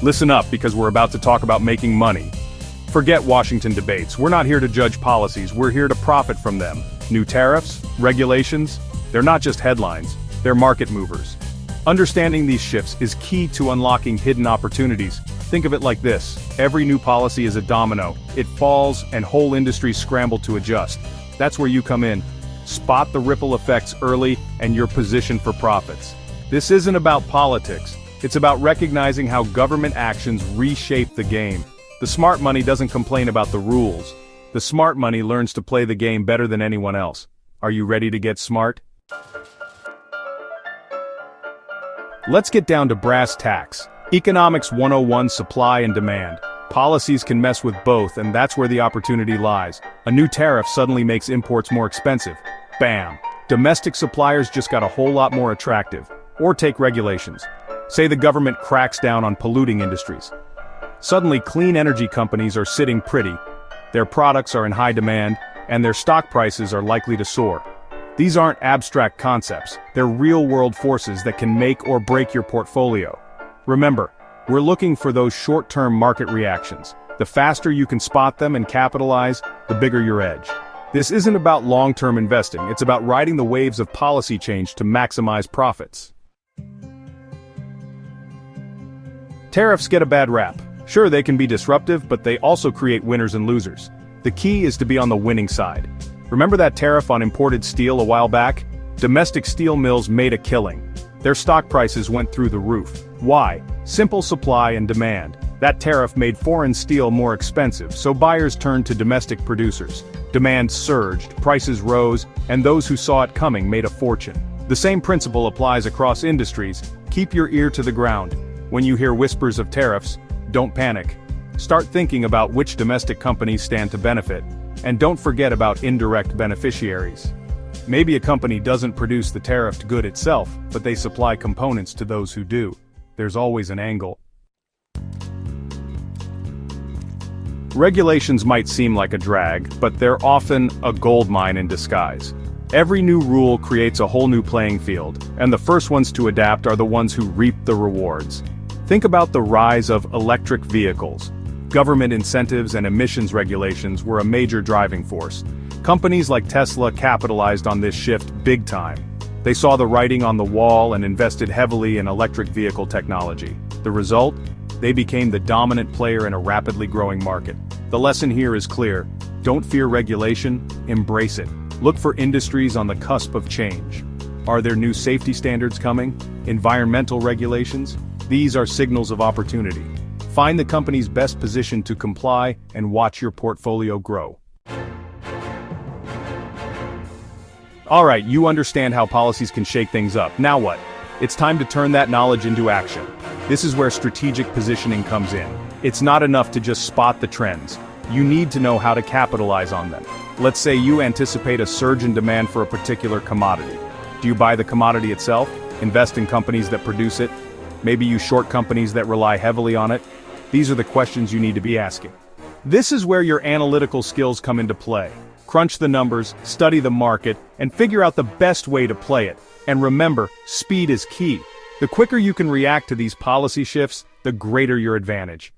Listen up because we're about to talk about making money. Forget Washington debates. We're not here to judge policies, we're here to profit from them. New tariffs, regulations, they're not just headlines, they're market movers. Understanding these shifts is key to unlocking hidden opportunities. Think of it like this: every new policy is a domino. It falls and whole industries scramble to adjust. That's where you come in. Spot the ripple effects early and you're positioned for profits. This isn't about politics. It's about recognizing how government actions reshape the game. The smart money doesn't complain about the rules. The smart money learns to play the game better than anyone else. Are you ready to get smart? Let's get down to brass tacks. Economics 101: supply and demand. Policies can mess with both, and that's where the opportunity lies. A new tariff suddenly makes imports more expensive. Bam! Domestic suppliers just got a whole lot more attractive. Or take regulations. Say the government cracks down on polluting industries. Suddenly clean energy companies are sitting pretty. Their products are in high demand, and their stock prices are likely to soar. These aren't abstract concepts, they're real-world forces that can make or break your portfolio. Remember, we're looking for those short-term market reactions. The faster you can spot them and capitalize, the bigger your edge. This isn't about long-term investing, it's about riding the waves of policy change to maximize profits. Tariffs get a bad rap. Sure, they can be disruptive, but they also create winners and losers. The key is to be on the winning side. Remember that tariff on imported steel a while back? Domestic steel mills made a killing. Their stock prices went through the roof. Why? Simple supply and demand. That tariff made foreign steel more expensive, so buyers turned to domestic producers. Demand surged, prices rose, and those who saw it coming made a fortune. The same principle applies across industries. Keep your ear to the ground. When you hear whispers of tariffs, don't panic. Start thinking about which domestic companies stand to benefit. And don't forget about indirect beneficiaries. Maybe a company doesn't produce the tariffed good itself, but they supply components to those who do. There's always an angle. Regulations might seem like a drag, but they're often a goldmine in disguise. Every new rule creates a whole new playing field, and the first ones to adapt are the ones who reap the rewards. Think about the rise of electric vehicles. Government incentives and emissions regulations were a major driving force. Companies like Tesla capitalized on this shift big time. They saw the writing on the wall and invested heavily in electric vehicle technology. The result? They became the dominant player in a rapidly growing market. The lesson here is clear. Don't fear regulation, embrace it. Look for industries on the cusp of change. Are there new safety standards coming? Environmental regulations? These are signals of opportunity. Find the companies best positioned to comply and watch your portfolio grow. Alright, you understand how policies can shake things up. Now what? It's time to turn that knowledge into action. This is where strategic positioning comes in. It's not enough to just spot the trends. You need to know how to capitalize on them. Let's say you anticipate a surge in demand for a particular commodity. Do you buy the commodity itself? Invest in companies that produce it? Maybe you short companies that rely heavily on it? These are the questions you need to be asking. This is where your analytical skills come into play. Crunch the numbers, study the market, and figure out the best way to play it. And remember, speed is key. The quicker you can react to these policy shifts, the greater your advantage.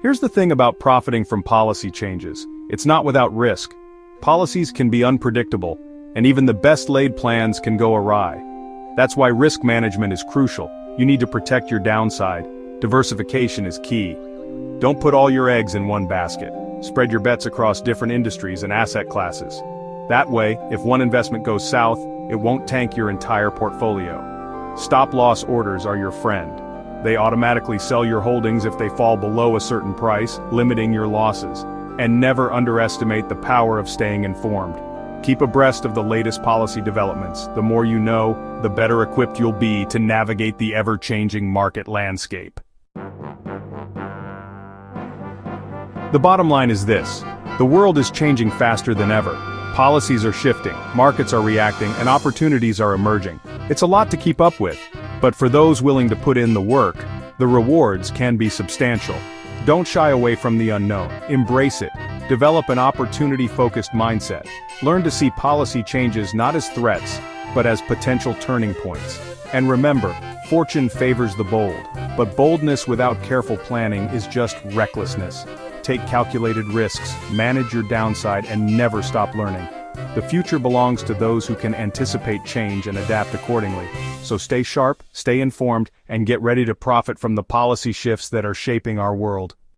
Here's the thing about profiting from policy changes. It's not without risk. Policies can be unpredictable, and even the best-laid plans can go awry. That's why risk management is crucial. You need to protect your downside. Diversification is key. Don't put all your eggs in one basket. Spread your bets across different industries and asset classes. That way, if one investment goes south, it won't tank your entire portfolio. Stop-loss orders are your friend. They automatically sell your holdings if they fall below a certain price, limiting your losses. And never underestimate the power of staying informed. Keep abreast of the latest policy developments. The more you know, the better equipped you'll be to navigate the ever-changing market landscape. The bottom line is this: the world is changing faster than ever. Policies are shifting, markets are reacting, and opportunities are emerging. It's a lot to keep up with, but for those willing to put in the work, the rewards can be substantial. Don't shy away from the unknown. Embrace it. Develop an opportunity-focused mindset. Learn to see policy changes not as threats, but as potential turning points. And remember, Fortune favors the bold, but boldness without careful planning is just recklessness. Take calculated risks, manage your downside, and never stop learning. The future belongs to those who can anticipate change and adapt accordingly. So stay sharp, stay informed, and get ready to profit from the policy shifts that are shaping our world.